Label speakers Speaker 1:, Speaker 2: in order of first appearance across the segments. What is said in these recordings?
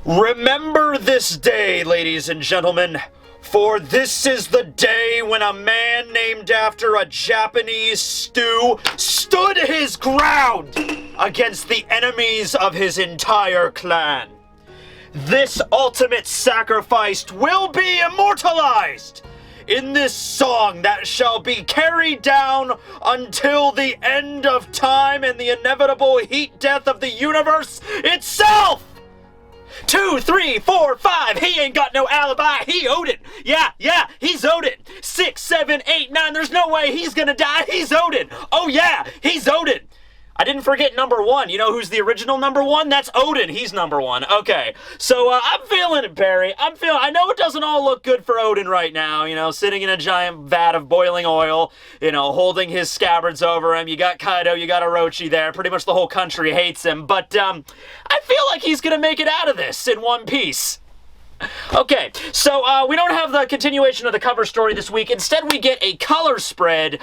Speaker 1: Remember this day, ladies and gentlemen, for this is the day when a man named after a Japanese stew stood his ground against the enemies of his entire clan. This ultimate sacrifice will be immortalized in this song that shall be carried down until the end of time and the inevitable heat death of the universe itself! 2, 3, 4, 5, he ain't got no alibi, he Oden. Yeah, he's Oden. 6, 7, 8, 9, there's no way he's gonna die, he's Oden. Oh yeah, he's Oden. I didn't forget number 1. You know who's the original number 1? That's Oden. He's number 1. Okay. So, I'm feeling it, Barry. I know it doesn't all look good for Oden right now, you know, sitting in a giant vat of boiling oil, you know, holding his scabbards over him. You got Kaido, you got Orochi there. Pretty much the whole country hates him. But, I feel like he's gonna make it out of this in one piece. Okay, so we don't have the continuation of the cover story this week. Instead, we get a color spread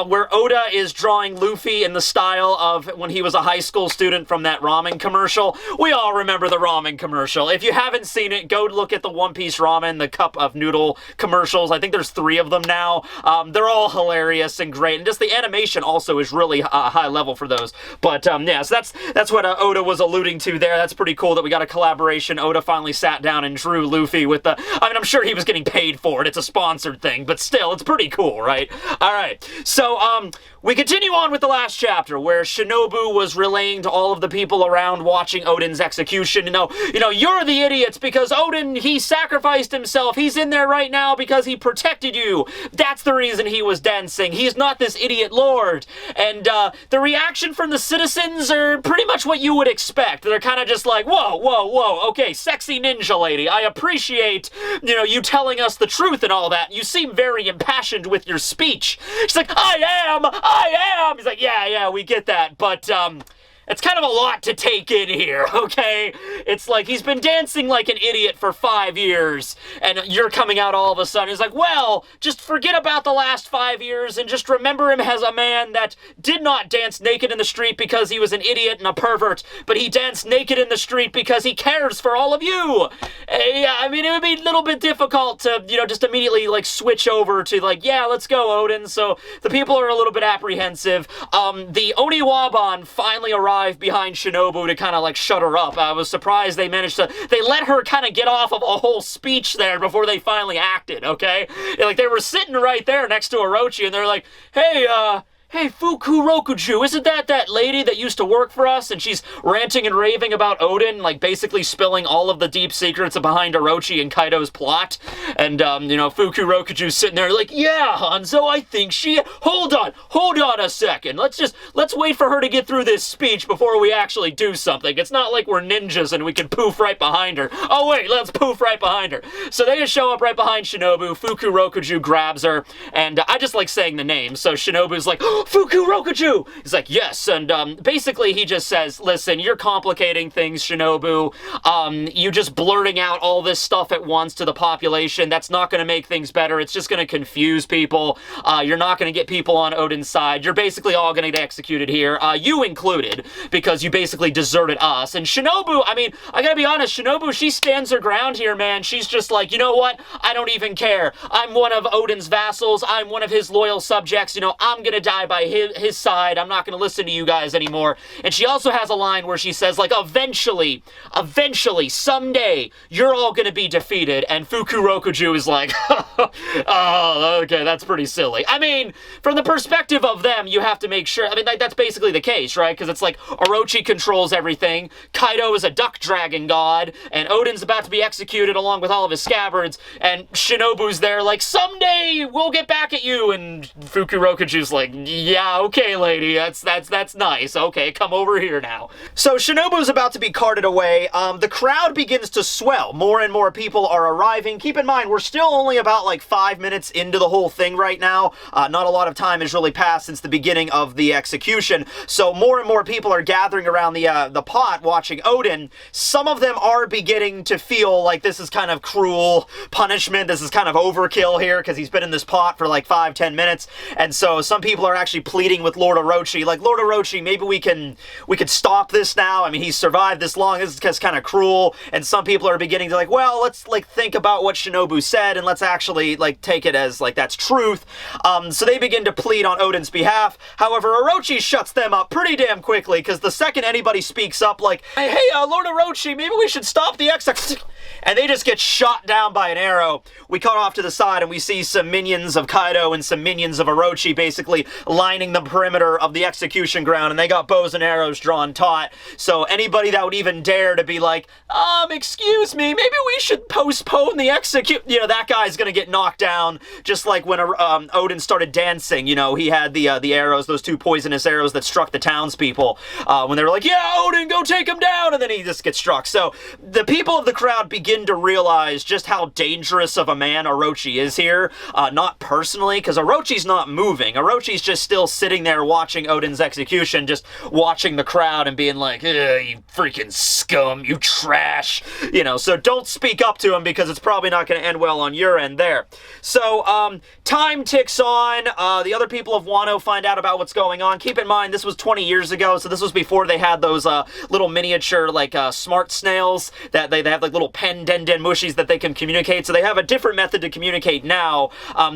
Speaker 1: where Oda is drawing Luffy in the style of when he was a high school student from that ramen commercial. We all remember the ramen commercial. If you haven't seen it, go look at the One Piece ramen, the cup of noodle commercials. I think there's 3 of them now. They're all hilarious and great, and just the animation also is really high level for those. But yeah, so that's what Oda was alluding to there. That's pretty cool that we got a collaboration. Oda finally sat down and drew Luffy with the, I mean, I'm sure he was getting paid for it. It's a sponsored thing, but still, it's pretty cool, right? All right, so we continue on with the last chapter where Shinobu was relaying to all of the people around watching Oden's execution, you know, you're the idiots because Oden, he sacrificed himself. He's in there right now because he protected you. That's the reason he was dancing. He's not this idiot lord. And the reaction from the citizens are pretty much what you would expect. They're kind of just like, whoa, okay, sexy ninja lady, I appreciate, you know, you telling us the truth and all that. You seem very impassioned with your speech. She's like, I am! He's like, yeah, we get that, but, it's kind of a lot to take in here, okay? It's like he's been dancing like an idiot for 5 years, and you're coming out all of a sudden. He's like, well, just forget about the last 5 years and just remember him as a man that did not dance naked in the street because he was an idiot and a pervert, but he danced naked in the street because he cares for all of you. Yeah, I mean, it would be a little bit difficult to, you know, just immediately, like, switch over to, like, yeah, let's go, Oden. So the people are a little bit apprehensive. The Oniwaban finally arrived behind Shinobu to kind of like shut her up. I was surprised they let her kind of get off of a whole speech there before they finally acted, okay? Like, they were sitting right there next to Orochi, and they're like, hey, Fukurokuju, isn't that lady that used to work for us? And she's ranting and raving about Oden, like basically spilling all of the deep secrets behind Orochi and Kaido's plot. And, you know, Fukurokuju's sitting there like, yeah, Hanzo, I think hold on a second. Let's wait for her to get through this speech before we actually do something. It's not like we're ninjas and we can poof right behind her. Oh, wait, let's poof right behind her. So they just show up right behind Shinobu. Fukurokuju grabs her, and I just like saying the name. So Shinobu's like, Fukurokuju! He's like, yes, and basically he just says, listen, you're complicating things, Shinobu. You just blurting out all this stuff at once to the population, that's not going to make things better. It's just going to confuse people. You're not going to get people on Oden's side. You're basically all going to get executed here, you included, because you basically deserted us. And Shinobu, I mean, I gotta be honest, Shinobu, she stands her ground here, man. She's just like, you know what? I don't even care. I'm one of Oden's vassals. I'm one of his loyal subjects. You know, I'm going to die by his side. I'm not going to listen to you guys anymore. And she also has a line where she says, like, eventually, someday, you're all going to be defeated. And Fukurokuju is like, oh, okay, that's pretty silly. I mean, from the perspective of them, you have to make sure, I mean, that's basically the case, right? Because it's like, Orochi controls everything, Kaido is a duck dragon god, and Oden's about to be executed along with all of his scabbards, and Shinobu's there like, someday we'll get back at you, and Fukurokuju's like, yeah, okay, lady, that's nice. Okay, come over here now. So Shinobu's about to be carted away. The crowd begins to swell. More and more people are arriving. Keep in mind, we're still only about like 5 minutes into the whole thing right now. Not a lot of time has really passed since the beginning of the execution. So more and more people are gathering around the pot watching Oden. Some of them are beginning to feel like this is kind of cruel punishment. This is kind of overkill here because he's been in this pot for like 5-10 minutes. And so some people are actually pleading with Lord Orochi, like, Lord Orochi, maybe we could stop this now. I mean, he's survived this long. This is kind of cruel. And some people are beginning to like, well, let's like think about what Shinobu said and let's actually like take it as like that's truth. So they begin to plead on Oden's behalf. However, Orochi shuts them up pretty damn quickly, because the second anybody speaks up like, hey, Lord Orochi, maybe we should stop the execution, and they just get shot down by an arrow. We cut off to the side and we see some minions of Kaido and some minions of Orochi basically lining the perimeter of the execution ground, and they got bows and arrows drawn taut. So anybody that would even dare to be like, excuse me, maybe we should postpone the execute, you know, that guy's gonna get knocked down, just like when Oden started dancing, you know, he had the arrows, those two poisonous arrows that struck the townspeople, when they were like, yeah, Oden, go take him down, and then he just gets struck. So the people of the crowd begin to realize just how dangerous of a man Orochi is here, not personally, because Orochi's not moving. Orochi's just still sitting there watching Oden's execution, just watching the crowd and being like, you freaking scum, you trash, you know, so don't speak up to him because it's probably not going to end well on your end there. So, time ticks on, the other people of Wano find out about what's going on. Keep in mind, this was 20 years ago, so this was before they had those, little miniature, like, smart snails, that they have, like, little pen den mushies that they can communicate, so they have a different method to communicate now.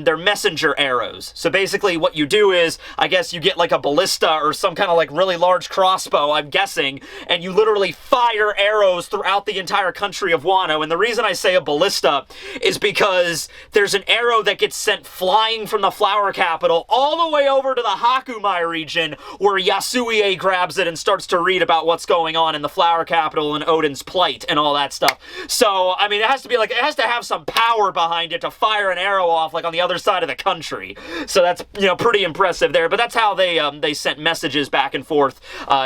Speaker 1: They're messenger arrows. So basically what you do is, I guess you get, like, a ballista or some kind of, like, really large crossbow, I'm guessing, and you literally fire arrows throughout the entire country of Wano. And the reason I say a ballista is because there's an arrow that gets sent flying from the flower capital all the way over to the Hakumai region, where Yasue grabs it and starts to read about what's going on in the flower capital and Oden's plight and all that stuff. So, I mean, it has to be like, it has to have some power behind it to fire an arrow off, like, on the other side of the country. So that's, you know, pretty impressive there. But that's how they sent messages back and forth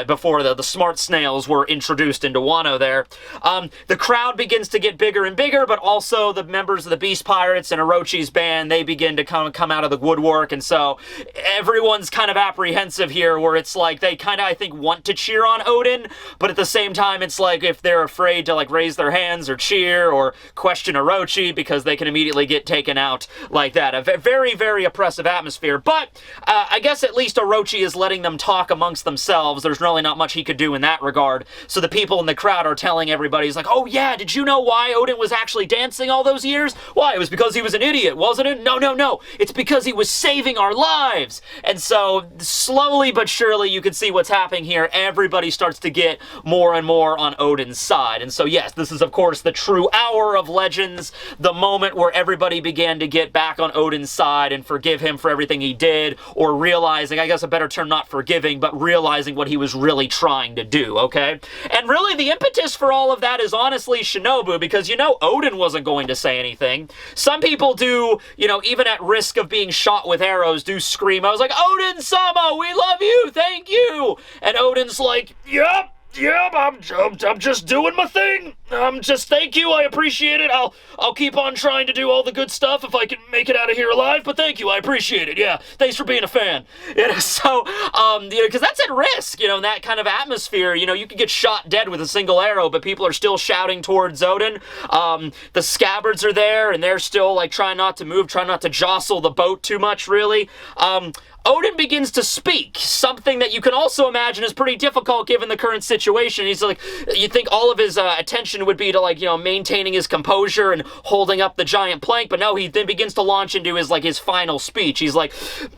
Speaker 1: before the smart snails were introduced into Wano there. The crowd begins to get bigger and bigger, but also the members of the Beast Pirates and Orochi's band, they begin to come out of the woodwork, and so everyone's kind of apprehensive here, where it's like they kind of, I think, want to cheer on Oden, but at the same time, it's like if they're afraid to, like, raise their hands or cheer or question Orochi, because they can immediately get taken out like that. A very, very oppressive atmosphere, but I guess at least Orochi is letting them talk amongst themselves. There's really not much he could do in that regard, so the people in the crowd are telling everybody, he's like, oh yeah, did you know why Oden was actually dancing all those years? Why? It was because he was an idiot, wasn't it? No, it's because he was saving our lives. And so slowly but surely you can see what's happening here. Everybody starts to get more and more on Oden's side. And so yes, this is of course the true hour of Legends, the moment where everybody began to get back on Oden's side and forgive him for everything he did, or realizing, I guess a better term, not forgiving, but realizing what he was really trying to do, okay? And really the impetus for all of that is honestly Shinobu, because, you know, Oden wasn't going to say anything. Some people do, you know, even at risk of being shot with arrows, do scream. I was like, Oden-sama, we love you, thank you! And Oden's like, yep, I'm just doing my thing. Just thank you, I appreciate it. I'll keep on trying to do all the good stuff if I can make it out of here alive, but thank you, I appreciate it. Yeah, thanks for being a fan. You know, so, you know, because that's at risk, you know, in that kind of atmosphere. You know, you could get shot dead with a single arrow, but people are still shouting towards Oden. The scabbards are there, and they're still, like, trying not to move, trying not to jostle the boat too much, really. Oden begins to speak, something that you can also imagine is pretty difficult given the current situation. He's like, you'd think all of his attention would be to, like, you know, maintaining his composure and holding up the giant plank, but no, he then begins to launch into his, like, his final speech. He's like,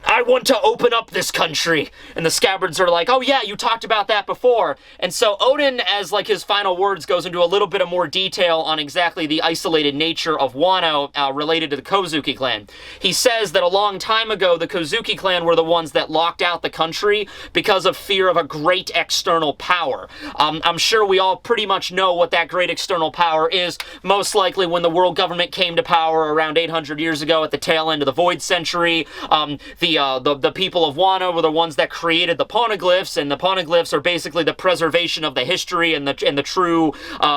Speaker 1: I want to open up this country. And the scabbards are like, oh yeah, you talked about that before. And so Oden, as, like, his final words, goes into a little bit of more detail on exactly the isolated nature of Wano related to the Kozuki clan. He says that a long time ago, the Kozuki clan were the ones that locked out the country because of fear of a great external power. I'm sure we all pretty much know what that great external power is. Most likely when the world government came to power around 800 years ago at the tail end of the Void Century, the people of Wano were the ones that created the poneglyphs, and the poneglyphs are basically the preservation of the history and the true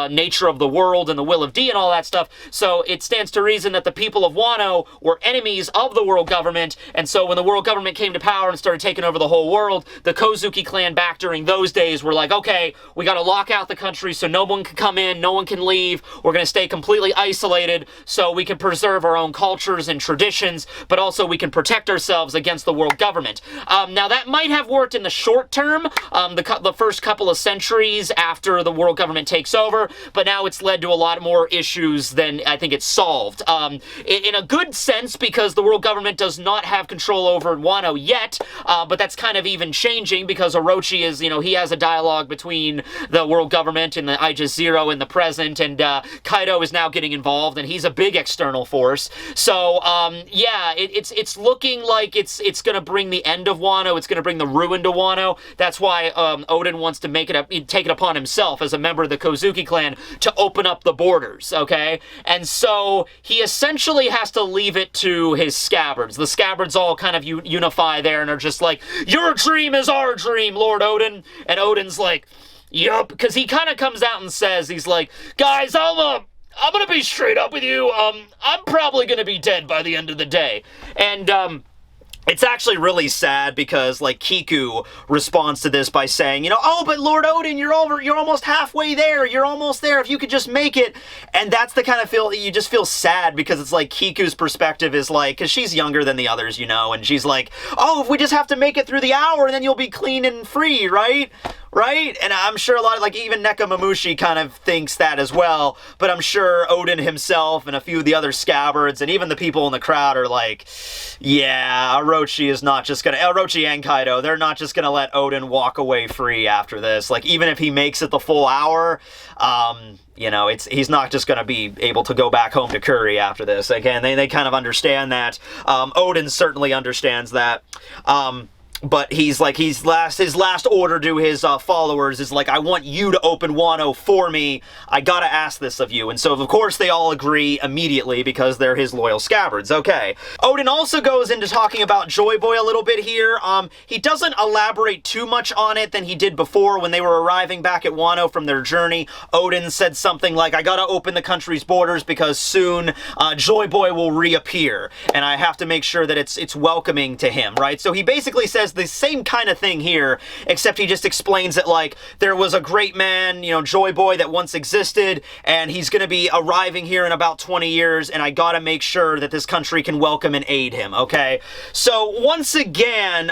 Speaker 1: nature of the world and the will of D and all that stuff. So it stands to reason that the people of Wano were enemies of the world government, and so when the world government came
Speaker 2: came to power and started taking over the whole world, the Kozuki clan back during those days were like, okay, we gotta lock out the country so no one can come in, no one can leave, we're gonna stay completely isolated so we can preserve our own cultures and traditions, but also we can protect ourselves against the world government. Now that might have worked in the short term, the first couple of centuries after the world government takes over, but now it's led to a lot more issues than I think it's solved. In a good sense, because the world government does not have control over Wano yet, but that's kind of even changing because Orochi is, he has a dialogue between the world government and the Aegis Zero in the present, and Kaido is now getting involved, and he's a big external force. So, yeah, it's looking like it's going to bring the end of Wano, it's going to bring the ruin to Wano. That's why Oden wants to take it upon himself as a member of the Kozuki clan to open up the borders, okay? And so he essentially has to leave it to his scabbards. The scabbards all kind of unify there and are just like, your dream is our dream, Lord Oden. And Oden's like, yup, because he kind of comes out and says, he's like, guys, I'm gonna be straight up with you. I'm probably gonna be dead by the end of the day. And, it's actually really sad because, like, Kiku responds to this by saying, oh, but Lord Oden, you're almost halfway there. You're almost there. If you could just make it. And that's the kind of you just feel sad because it's like Kiku's perspective is like, because she's younger than the others, and she's like, oh, if we just have to make it through the hour, then you'll be clean and free, right? Right? And I'm sure a lot of, like, even Nekomamushi kind of thinks that as well, but I'm sure Oden himself and a few of the other scabbards and even the people in the crowd are like, yeah, Orochi and Kaido, they're not just gonna let Oden walk away free after this. Like, even if he makes it the full hour, he's not just going to be able to go back home to Curry after this. Again, they kind of understand that. Oden certainly understands that. But his last order to his followers is like, I want you to open Wano for me. I gotta ask this of you. And so, of course, they all agree immediately because they're his loyal scabbards. Okay. Oden also goes into talking about Joy Boy a little bit here. He doesn't elaborate too much on it than he did before when they were arriving back at Wano from their journey. Oden said something like, I gotta open the country's borders because soon Joy Boy will reappear. And I have to make sure that it's welcoming to him, right? So he basically says the same kind of thing here, except he just explains it like there was a great man, Joy Boy, that once existed, and he's going to be arriving here in about 20 years, and I gotta make sure that this country can welcome and aid him, okay? So, once again,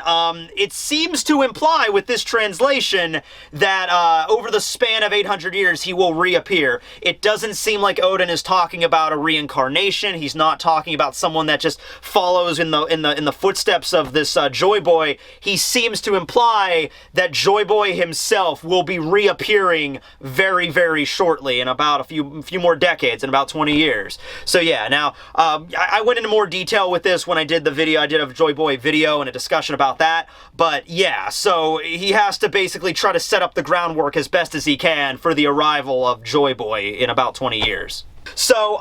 Speaker 2: it seems to imply with this translation that over the span of 800 years, he will reappear. It doesn't seem like Oden is talking about a reincarnation. He's not talking about someone that just follows in the footsteps of this Joy Boy. He seems to imply that Joy Boy himself will be reappearing very, very shortly in about a few more decades, in about 20 years. So yeah, now, I went into more detail with this when I did the video. I did a Joy Boy video and a discussion about that. But yeah, so he has to basically try to set up the groundwork as best as he can for the arrival of Joy Boy in about 20 years. So,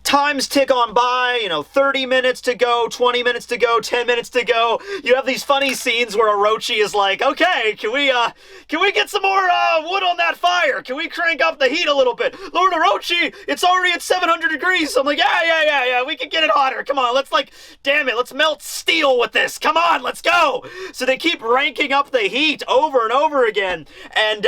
Speaker 2: times tick on by, 30 minutes to go, 20 minutes to go, 10 minutes to go. You have these funny scenes where Orochi is like, okay, can we get some more, wood on that fire? Can we crank up the heat a little bit? Lord Orochi, it's already at 700 degrees. I'm like, yeah, we can get it hotter. Come on, let's melt steel with this. Come on, let's go. So they keep ranking up the heat over and over again. And,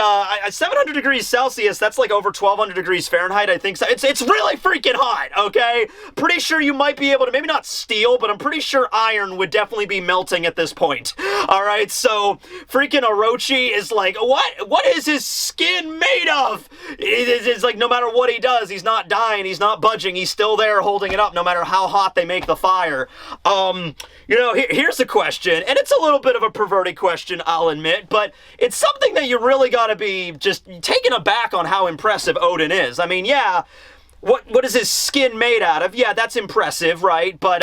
Speaker 2: 700 degrees Celsius, that's like over 1200 degrees Fahrenheit, I think so. It's really freaking hot, okay? Pretty sure you might be able to, maybe not steel, but I'm pretty sure iron would definitely be melting at this point. Alright, so freaking Orochi is like, what is his skin made of? It's like no matter what he does, he's not dying, he's not budging, he's still there holding it up no matter how hot they make the fire. Here's a question, and it's a little bit of a perverted question, I'll admit, but it's something that you really gotta be just taken aback on how impressive Oden is. I mean, yeah, what is his skin made out of? Yeah, that's impressive, right? But,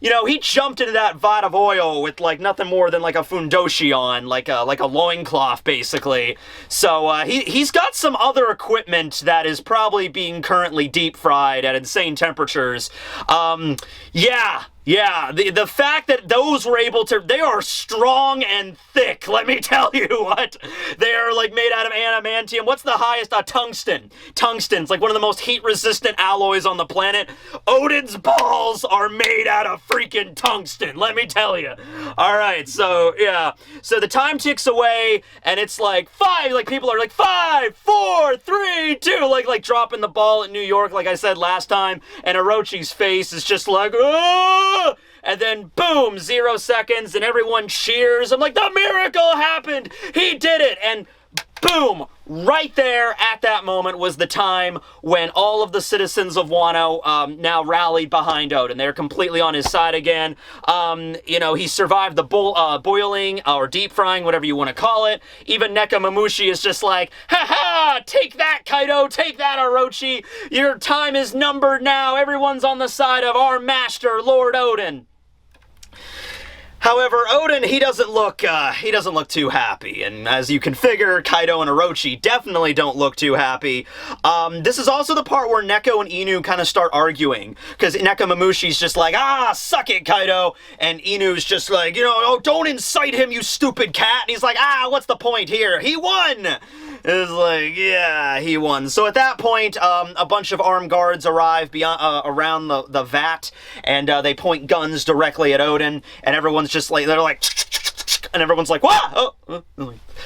Speaker 2: he jumped into that vat of oil with, like, nothing more than, like, a fundoshi on, like a loincloth, basically. So, he's got some other equipment that is probably being currently deep-fried at insane temperatures. Yeah,
Speaker 1: Yeah, the fact that those were able to, they are strong and thick, let me tell you what. They are like made out of adamantium. What's the highest? Tungsten. Tungsten's like one of the most heat-resistant alloys on the planet. Oden's balls are made out of freaking tungsten, let me tell you. All right, so yeah. So the time ticks away, and it's like 5, like people are like 5, 4, 3, 2, like dropping the ball at New York, like I said last time, and Orochi's face is just like, oh! And then boom, 0 seconds, and everyone cheers. I'm like, the miracle happened! He did it! And boom, right there at that moment was the time when all of the citizens of Wano now rallied behind Oden. They're completely on his side again. You know, he survived the boiling or deep frying, whatever you want to call it. Even Nekomamushi is just like, ha ha, take that, Kaido, take that, Orochi. Your time is numbered now. Everyone's on the side of our master, Lord Oden. However, Oden, he doesn't look too happy, and as you can figure, Kaido and Orochi definitely don't look too happy. This is also the part where Neko and Inu kind of start arguing, because Nekomamushi's just like, suck it, Kaido, and Inu's just like, you know, oh, don't incite him, you stupid cat, and he's like, what's the point here? He won! It's like, yeah, he won. So at that point, a bunch of armed guards arrive around the vat, and they point guns directly at Oden, and everyone's just like, they're like, and everyone's like, whoa!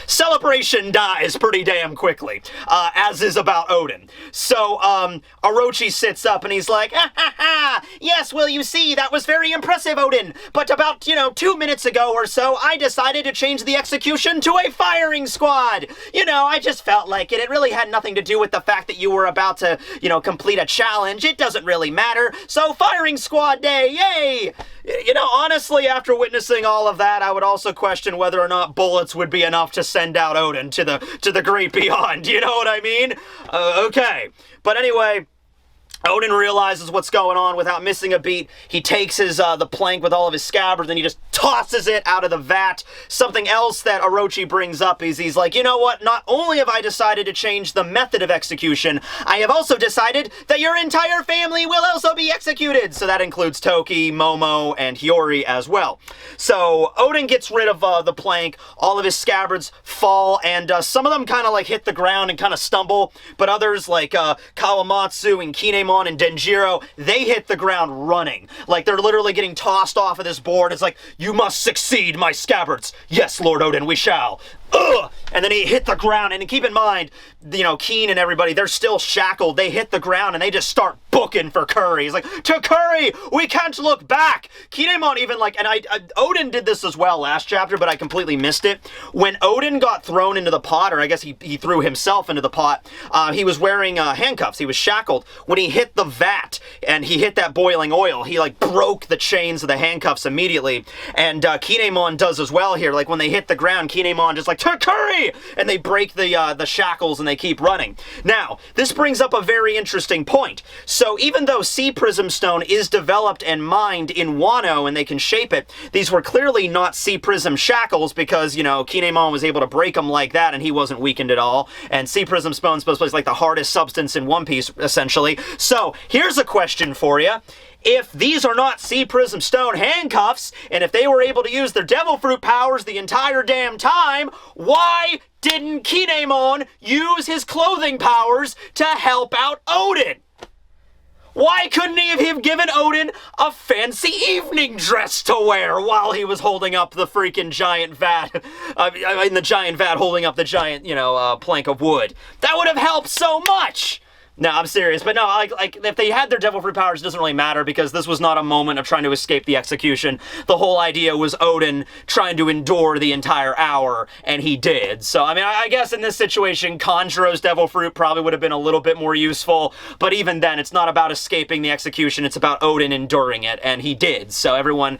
Speaker 1: Celebration dies pretty damn quickly, as is about Oden. So, Orochi sits up and he's like, yes, well, you see, that was very impressive, Oden, but about, 2 minutes ago or so, I decided to change the execution to a firing squad. I just felt like it. It really had nothing to do with the fact that you were about to, complete a challenge. It doesn't really matter. So, firing squad day, yay! Honestly, after witnessing all of that, I would also question whether or not bullets would be enough to send out Oden to the great beyond. You know what I mean? Okay. But anyway, Oden realizes what's going on without missing a beat. He takes his the plank with all of his scabbards and he just tosses it out of the vat. Something else that Orochi brings up is he's like, you know what? Not only have I decided to change the method of execution, I have also decided that your entire family will also be executed. So that includes Toki, Momo, and Hiyori as well. So Oden gets rid of the plank. All of his scabbards fall, and some of them kind of like hit the ground and kind of stumble, but others like Kawamatsu and Kinemon and Denjiro, they hit the ground running. Like, they're literally getting tossed off of this board. It's like, you must succeed, my scabbards. Yes, Lord Oden, we shall. Ugh! And then he hit the ground, and keep in mind, Keen and everybody, they're still shackled. They hit the ground, and they just start booking for Curry. He's like, to Curry! We can't look back! Kinemon even, and Oden did this as well last chapter, but I completely missed it. When Oden got thrown into the pot, or I guess he threw himself into the pot, he was wearing handcuffs. He was shackled. When he hit the vat, and he hit that boiling oil, he, broke the chains of the handcuffs immediately. And Kinemon does as well here. When they hit the ground, Kinemon just to Curry! And they break the shackles and they keep running. Now, this brings up a very interesting point. So even though Sea Prism Stone is developed and mined in Wano and they can shape it, these were clearly not Sea Prism shackles because, Kinemon was able to break them like that and he wasn't weakened at all. And Sea Prism Stone's supposed to be the hardest substance in One Piece, essentially. So, here's a question for you. If these are not Sea Prism Stone handcuffs, and if they were able to use their Devil Fruit powers the entire damn time, why didn't Kinemon use his clothing powers to help out Oden? Why couldn't he have given Oden a fancy evening dress to wear while he was holding up the freaking giant vat? In the giant vat holding up the giant, plank of wood. That would have helped so much! No, I'm serious, but no, if they had their Devil Fruit powers, it doesn't really matter, because this was not a moment of trying to escape the execution. The whole idea was Oden trying to endure the entire hour, and he did. So, I guess in this situation, Kanjuro's Devil Fruit probably would have been a little bit more useful, but even then, it's not about escaping the execution, it's about Oden enduring it, and he did. So everyone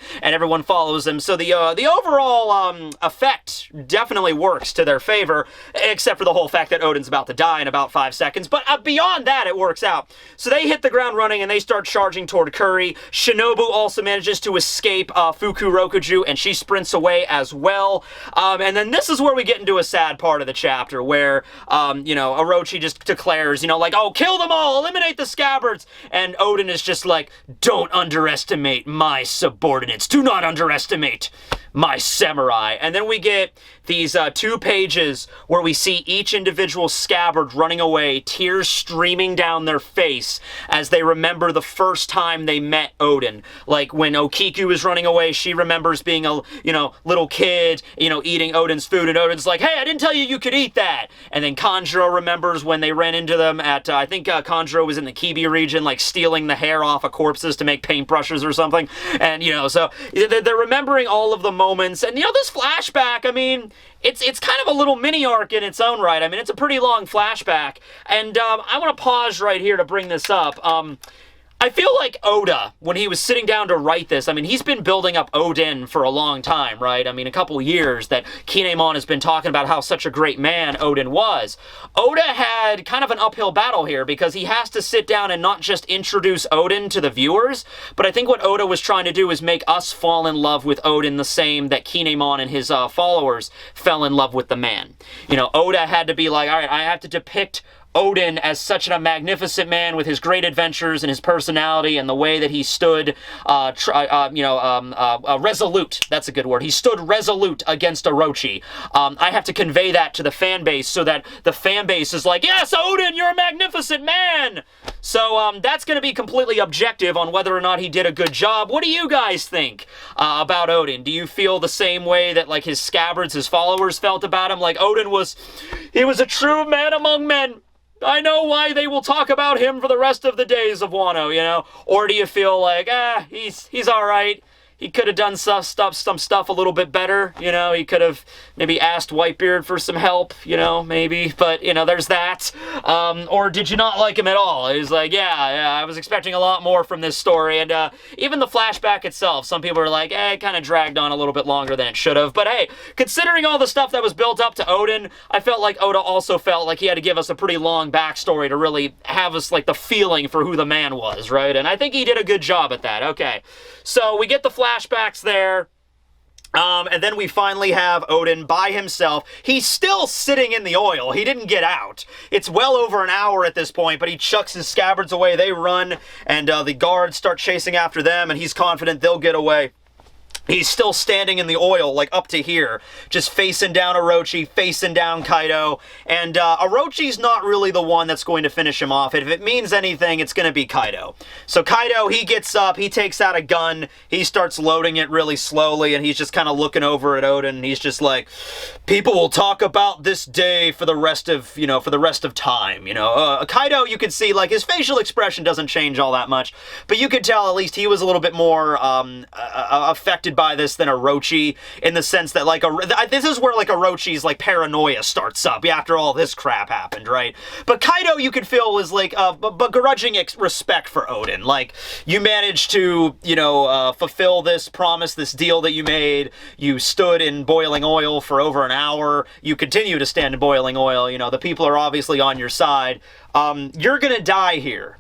Speaker 1: follows him. So the overall effect definitely works to their favor, except for the whole fact that Oden's about to die in about 5 seconds. But beyond
Speaker 2: beyond that, it works out. So they hit the ground running, and they start charging toward Curry. Shinobu also manages to escape Fukurokuju, and she sprints away as well. And then this is where we get into a sad part of the chapter, where, Orochi just declares, like, oh, kill them all, eliminate the scabbards. And Oden is just like, don't underestimate my subordinates. Do not underestimate my samurai. And then we get these 2 pages where we see each individual scabbard running away, tears streaming down their face as they remember the first time they met Oden. Like when Okiku is running away, she remembers being a, little kid, eating Oden's food, and Oden's like, hey, I didn't tell you you could eat that. And then Kanjuro remembers when they ran into them at, I think Kanjuro was in the Kibi region, like stealing the hair off of corpses to make paintbrushes or something. And, so they're remembering all of the moments. And, this flashback, I mean, it's kind of a little mini arc in its own right. I mean, it's a pretty long flashback. And I want to pause right here to bring this up. I feel like Oda, when he was sitting down to write this, I mean, he's been building up Oden for a long time, right? I mean, a couple years that Kinemon has been talking about how such a great man Oden was. Oda had kind of an uphill battle here because he has to sit down and not just introduce Oden to the viewers, but I think what Oda was trying to do is make us fall in love with Oden the same that Kinemon and his followers fell in love with the man. Oda had to be like, all right, I have to depict Oden as such a magnificent man with his great adventures and his personality and the way that he stood, resolute. That's a good word. He stood resolute against Orochi. I have to convey that to the fan base so that the fan base is like, yes, Oden, you're a magnificent man. So that's going to be completely objective on whether or not he did a good job. What do you guys think about Oden? Do you feel the same way that like his scabbards, his followers felt about him? Like Oden was a true man among men. I know why they will talk about him for the rest of the days of Wano, Or do you feel like, he's all right. He could have done some stuff a little bit better, He could have maybe asked Whitebeard for some help, maybe. But, there's that. Or did you not like him at all? He's like, yeah, I was expecting a lot more from this story. And even the flashback itself, some people are like, it kind of dragged on a little bit longer than it should have. But hey, considering all the stuff that was built up to Oden, I felt like Oda also felt like he had to give us a pretty long backstory to really have us like the feeling for who the man was, right? And I think he did a good job at that. Okay, so we get the flashbacks there. And then we finally have Oden by himself. He's still sitting in the oil. He didn't get out. It's well over an hour at this point, but he chucks his scabbards away. They run, and the guards start chasing after them, and he's confident they'll get away. He's still standing in the oil, like up to here, just facing down Orochi, facing down Kaido, and Orochi's not really the one that's going to finish him off. If it means anything, it's going to be Kaido. So Kaido, he gets up, he takes out a gun, he starts loading it really slowly, and he's just kind of looking over at Oden, and he's just like, people will talk about this day for the rest of, time, Kaido, you could see, like, his facial expression doesn't change all that much, but you could tell at least he was a little bit more affected by this than Orochi, in the sense that, like, this is where, like, Orochi's, like, paranoia starts up after all this crap happened, right? But Kaido, you could feel, was, like, begrudging respect for Oden. Like, you managed to, fulfill this promise, this deal that you made. You stood in boiling oil for over an hour. You continue to stand in boiling oil. The people are obviously on your side. You're gonna die here.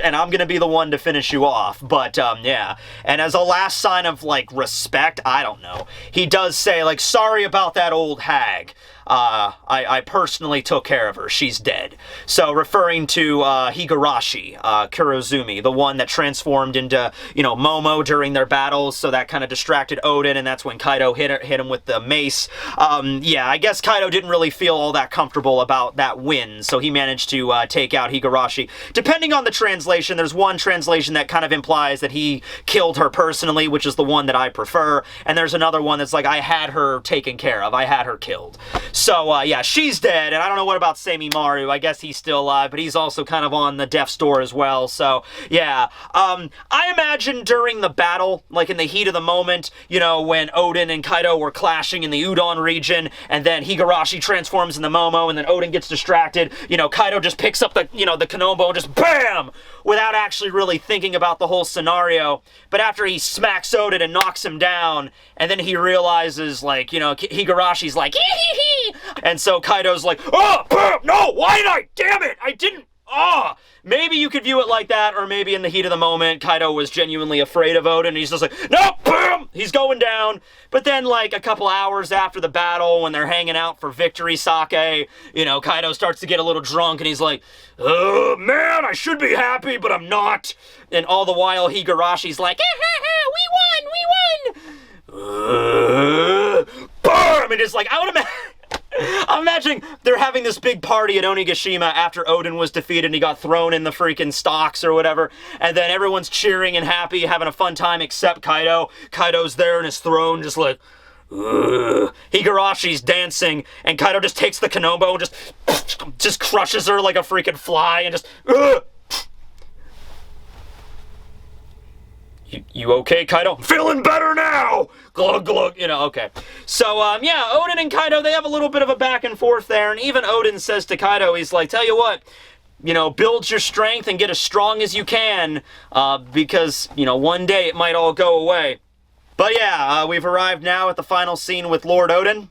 Speaker 2: And I'm gonna be the one to finish you off, but, yeah. And as a last sign of, like, respect, I don't know, he does say, like, sorry about that old hag. I personally took care of her. She's dead. So referring to Higurashi, Kurozumi, the one that transformed into, Momo during their battles, so that kind of distracted Oden, and that's when Kaido hit him with the mace. Yeah, I guess Kaido didn't really feel all that comfortable about that win, so he managed to take out Higurashi. Depending on the translation, there's one translation that kind of implies that he killed her personally, which is the one that I prefer, and there's another one that's like, I had her taken care of, I had her killed. So, yeah, she's dead, and I don't know what about Semimaru. I guess he's still alive, but he's also kind of on the death's door as well, so, yeah. I imagine during the battle, like in the heat of the moment, when Oden and Kaido were clashing in the Udon region, and then Higurashi transforms into Momo, and then Oden gets distracted, Kaido just picks up the, the Kanombo and just BAM! Without actually really thinking about the whole scenario. But after he smacks Oden and knocks him down, and then he realizes, like, Higurashi's like, hee. And so Kaido's like, oh, no, why did I? Damn it, I didn't. Oh, maybe you could view it like that, or maybe in the heat of the moment, Kaido was genuinely afraid of Oden, and he's just like, no, boom, he's going down. But then, like, a couple hours after the battle, when they're hanging out for victory sake, you know, Kaido starts to get a little drunk, and he's like, oh, man, I should be happy, but I'm not. And all the while, Higarashi's like, we won! Boom! And it's like, I'm imagining they're having this big party at Onigashima after Oden was defeated and he got thrown in the freaking stocks or whatever, and then everyone's cheering and happy, having a fun time except Kaido. Kaido's there in his throne just like, Higarashi's dancing, and Kaido just takes the Konobo and just crushes her like a freaking fly and just, You okay, Kaido? Feeling better now! Glug, glug, you know, okay. So, yeah, Oden and Kaido, they have a little bit of a back and forth there, and even Oden says to Kaido, he's like, tell you what, you know, build your strength and get as strong as you can, because, you know, one day it might all go away. But yeah, we've arrived now at the final scene with Lord Oden.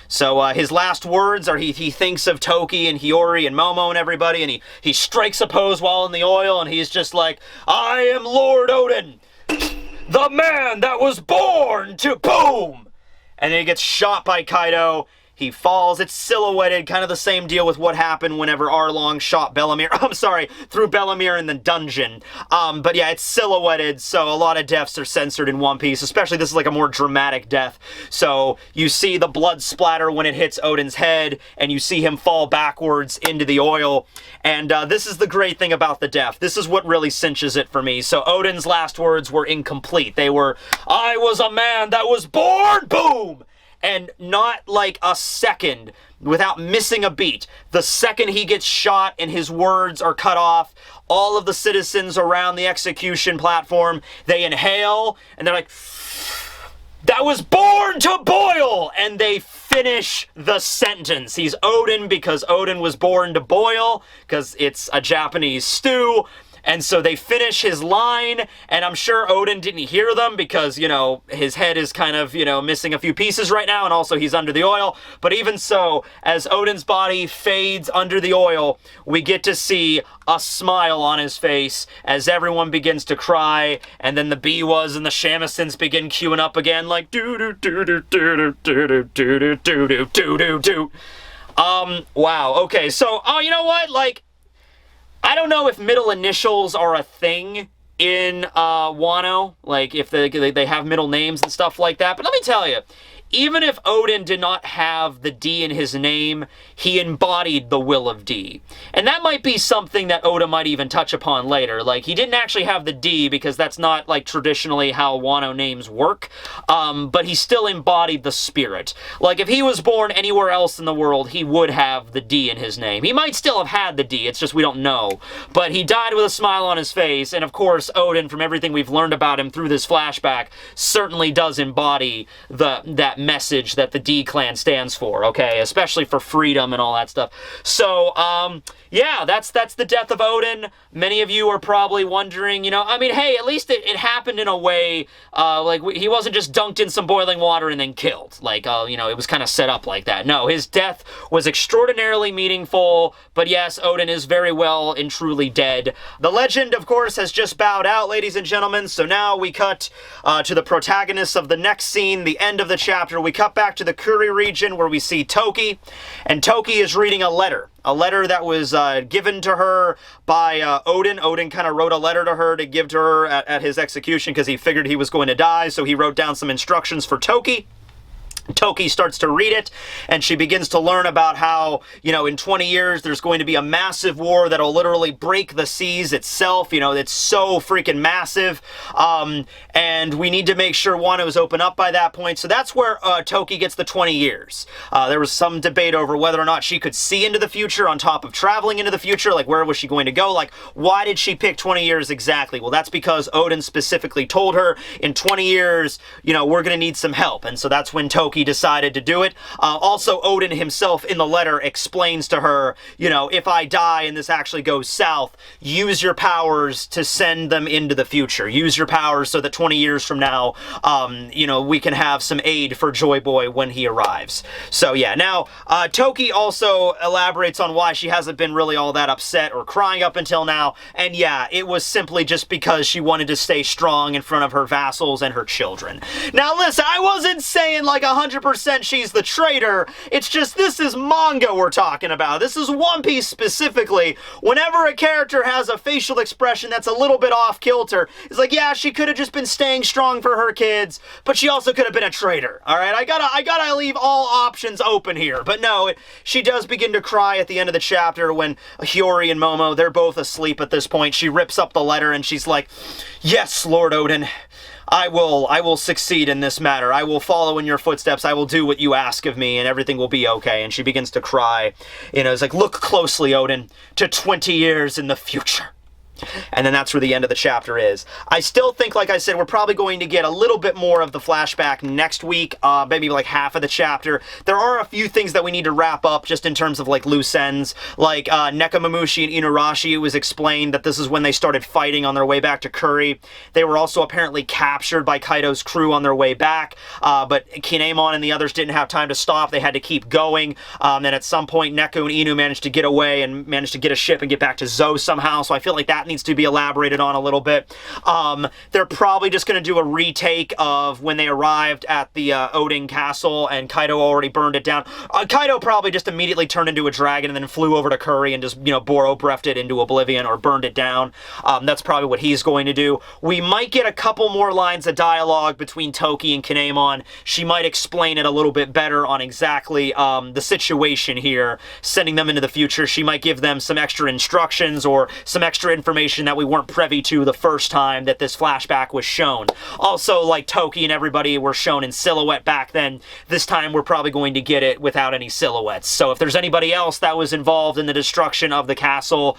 Speaker 2: So his last words are he thinks of Toki and Hiyori and Momo and everybody, and he strikes a pose while in the oil, and he's just like, I am Lord Oden, the man that was born to boom! And then he gets shot by Kaido. He falls. It's silhouetted, kind of the same deal with what happened whenever Arlong shot Bellamere. I'm sorry, threw Bellamere in the dungeon. But yeah, it's silhouetted, so a lot of deaths are censored in One Piece, especially this is like a more dramatic death. So you see the blood splatter when it hits Oden's head, and you see him fall backwards into the oil. And this is the great thing about the death. This is what really cinches it for me. So Oden's last words were incomplete. They were, I was a man that was born, boom! And not like a second without missing a beat. The second he gets shot and his words are cut off, all of the citizens around the execution platform, they inhale and they're like, that was born to boil! And they finish the sentence. He's Oden because Oden was born to boil, because it's a Japanese stew. And so they finish his line, and I'm sure Oden didn't hear them because, you know, his head is kind of, you know, missing a few pieces right now, and also he's under the oil. But even so, as Oden's body fades under the oil, we get to see a smile on his face as everyone begins to cry, and then the Biwas and the Shamistons begin queuing up again, like do-do-do-do-do-do-do-do-do-do-do-do. Wow, okay, so, oh, you know what, like, I don't know if middle initials are a thing in Wano, like if they have middle names and stuff like that, but let me tell you, even if Oden did not have the D in his name, he embodied the will of D. And that might be something that Oda might even touch upon later. Like, he didn't actually have the D because that's not, like, traditionally how Wano names work, but he still embodied the spirit. Like, if he was born anywhere else in the world, he would have the D in his name. He might still have had the D, it's just we don't know. But he died with a smile on his face, and of course, Oden, from everything we've learned about him through this flashback, certainly does embody that message that the D clan stands for, okay? Especially for freedom and all that stuff. So, yeah, that's the death of Oden. Many of you are probably wondering, you know, I mean, hey, at least it happened in a way, like, he wasn't just dunked in some boiling water and then killed. Like, you know, it was kind of set up like that. No, his death was extraordinarily meaningful, but yes, Oden is very well and truly dead. The legend, of course, has just bowed out, ladies and gentlemen, so now we cut to the protagonists of the next scene, the end of the chapter. We cut back to the Kuri region where we see Toki, and Toki is reading a letter that was given to her by Oden. Oden kind of wrote a letter to her to give to her at his execution because he figured he was going to die, so he wrote down some instructions for Toki. Toki starts to read it, and she begins to learn about how, you know, in 20 years there's going to be a massive war that'll literally break the seas itself. You know, it's so freaking massive, and we need to make sure Wano is open up by that point. So that's where Toki gets the 20 years. There was some debate over whether or not she could see into the future on top of traveling into the future. Like, where was she going to go? Like, why did she pick 20 years exactly? Well, that's because Oden specifically told her, in 20 years, you know, we're going to need some help. And so that's when Toki
Speaker 1: Toki decided to do it. Also, Oden himself in the letter explains to her, you know, if I die and this actually goes south, use your powers to send them into the future. Use your powers so that 20 years from now, you know, we can have some aid for Joy Boy when he arrives. So yeah, now, Toki also elaborates on why she hasn't been really all that upset or crying up until now, and yeah, it was simply just because she wanted to stay strong in front of her vassals and her children. Now listen, I wasn't saying like 100% she's the traitor, it's just this is manga we're talking about. This is One Piece specifically. Whenever a character has a facial expression that's a little bit off kilter, it's like, yeah, she could have just been staying strong for her kids, but she also could have been a traitor, alright? I gotta leave all options open here, but no, she does begin to cry at the end of the chapter when Hiyori and Momo, they're both asleep at this point. She rips up the letter and she's like, yes, Lord Oden, I will succeed in this matter. I will follow in your footsteps. I will do what you ask of me and everything will be okay. And she begins to cry. You know, it's like, look closely, Oden, to 20 years in the future. And then that's where the end of the chapter is. I still think, like I said, we're probably going to get a little bit more of the flashback next week, maybe like half of the chapter. There are a few things that we need to wrap up just in terms of like loose ends, like Nekomamushi and Inuarashi. It was explained that this is when they started fighting on their way back to Curry. They were also apparently captured by Kaido's crew on their way back, but Kinemon and the others didn't have time to stop. They had to keep going. And at some point, Neko and Inu managed to get away and managed to get a ship and get back to Zou somehow, so I feel like that needs to be elaborated on a little bit. They're probably just going to do a retake of when they arrived at the Oden castle and Kaido already burned it down. Kaido probably just immediately turned into a dragon and then flew over to Curry and just, you know, Boro-breathed it into oblivion or burned it down. That's probably what he's going to do. We might get a couple more lines of dialogue between Toki and Kinemon. She might explain it a little bit better on exactly the situation here, sending them into the future. She might give them some extra instructions or some extra information that we weren't privy to the first time that this flashback was shown. Also, like Toki and everybody were shown in silhouette back then, this time we're probably going to get it without any silhouettes. So if there's anybody else that was involved in the destruction of the castle,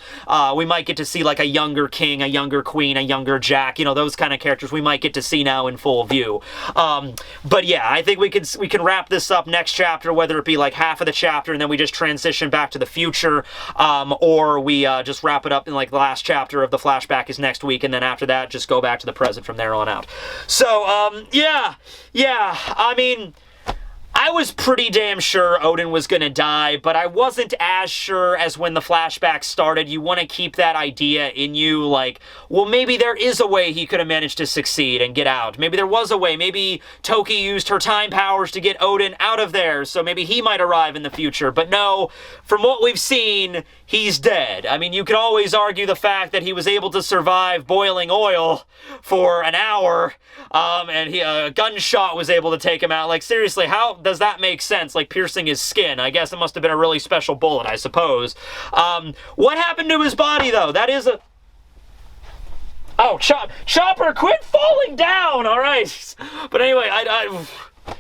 Speaker 1: we might get to see like a younger king, a younger queen, a younger Jack, you know, those kind of characters we might get to see now in full view. But yeah, I think we can wrap this up next chapter, whether it be like half of the chapter and then we just transition back to the future, or we just wrap it up in like the last chapter of the flashback is next week, and then after that, just go back to the present from there on out. So, yeah, I mean, I was pretty damn sure Oden was gonna die, but I wasn't as sure as when the flashback started. You want to keep that idea in you, like, well, maybe there is a way he could have managed to succeed and get out. Maybe there was a way. Maybe Toki used her time powers to get Oden out of there, so maybe he might arrive in the future. But no, from what we've seen, he's dead. I mean, you could always argue the fact that he was able to survive boiling oil for an hour, and a gunshot was able to take him out. Like, seriously, how does that make sense? Like, piercing his skin. I guess it must have been a really special bullet, I suppose. What happened to his body, though? That is a... Oh, Chopper, quit falling down! Alright. But anyway,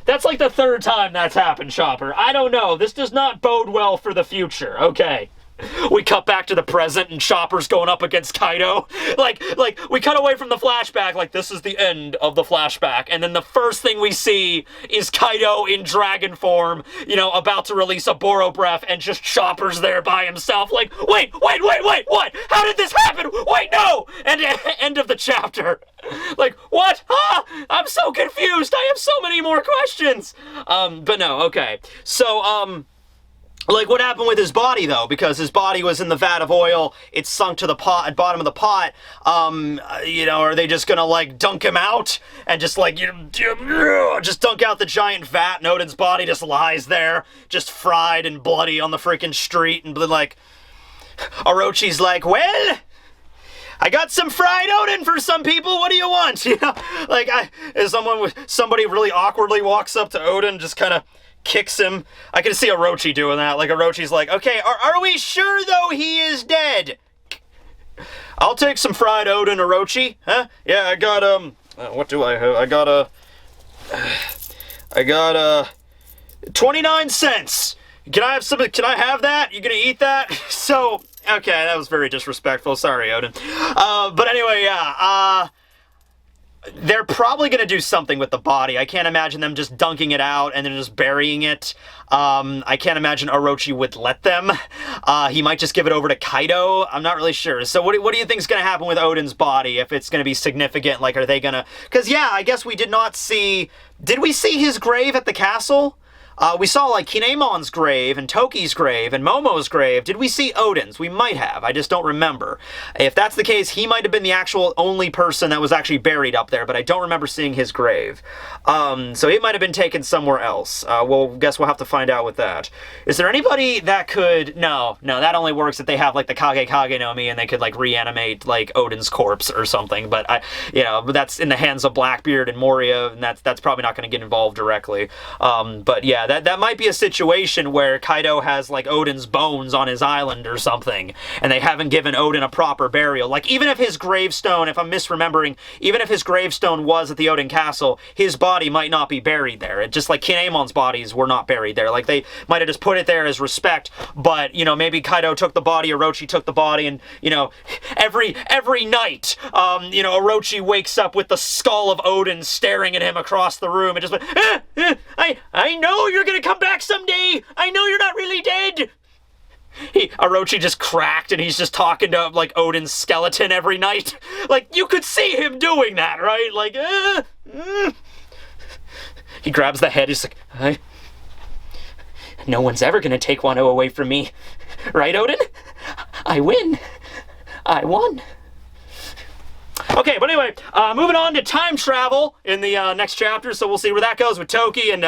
Speaker 1: that's like the third time that's happened, Chopper. I don't know. This does not bode well for the future. Okay. We cut back to the present and Chopper's going up against Kaido. Like, we cut away from the flashback, like, this is the end of the flashback. And then the first thing we see is Kaido in dragon form, you know, about to release a Boro breath, and just Chopper's there by himself. Like, wait, what? How did this happen? Wait, no! And end of the chapter. Like, what? Huh? I'm so confused. I have so many more questions. But no, okay. So, like, what happened with his body, though? Because his body was in the vat of oil, it sunk to the bottom of the pot. You know, are they just gonna, like, dunk him out? And just, like, just dunk out the giant vat, and Oden's body just lies there, just fried and bloody on the freaking street, and, like, Orochi's like, well... I got some fried Oden for some people. What do you want? You know, like, somebody really awkwardly walks up to Oden, just kind of kicks him. I can see Orochi doing that. Like, Orochi's like, okay, are we sure, though, he is dead? I'll take some fried Oden, Orochi. Huh? Yeah, I got, what do I have? I got 29 cents. Can I have some, can I have that? You gonna eat that? So, okay, that was very disrespectful. Sorry, Oden. But anyway, yeah, They're probably going to do something with the body. I can't imagine them just dunking it out and then just burying it. I can't imagine Orochi would let them. He might just give it over to Kaido. I'm not really sure. So what do you think is going to happen with Oden's body? If it's going to be significant, like, are they going to... Because, yeah, I guess we did not see... Did we see his grave at the castle? We saw, like, Kinemon's grave, and Toki's grave, and Momo's grave. Did we see Oden's? We might have. I just don't remember. If that's the case, he might have been the actual only person that was actually buried up there, but I don't remember seeing his grave. So he might have been taken somewhere else. Guess we'll have to find out with that. Is there anybody that could... No, that only works if they have, like, the Kage no Mi, and they could, like, reanimate, like, Oden's corpse or something, but, but that's in the hands of Blackbeard and Moria, and that's probably not going to get involved directly. But, yeah, that might be a situation where Kaido has, like, Oden's bones on his island or something, and they haven't given Oden a proper burial. Like, even if his gravestone, if I'm misremembering, even if his gravestone was at the Oden Castle, his body might not be buried there. It just like Kinemon's bodies were not buried there. Like, they might have just put it there as respect, but, maybe Kaido took the body, Orochi took the body, and, every night, Orochi wakes up with the skull of Oden staring at him across the room and just went, I know you're gonna come back someday! I know you're not really dead! Orochi just cracked and he's just talking to, like, Oden's skeleton every night. Like, you could see him doing that, right? Like, He grabs the head, he's like, no one's ever gonna take Wano away from me. Right, Oden? I win. I won. Okay, but anyway, moving on to time travel in the next chapter, so we'll see where that goes with Toki and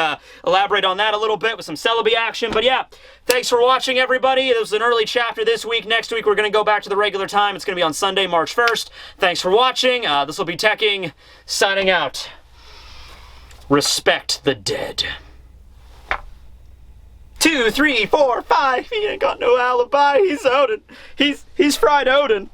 Speaker 1: elaborate on that a little bit with some Celebi action. But yeah, thanks for watching, everybody. This was an early chapter this week. Next week, we're going to go back to the regular time. It's going to be on Sunday, March 1st. Thanks for watching. This will be Tekking, signing out. Respect the dead. 2, 3, 4, 5. He ain't got no alibi. He's Oden. He's fried Oden.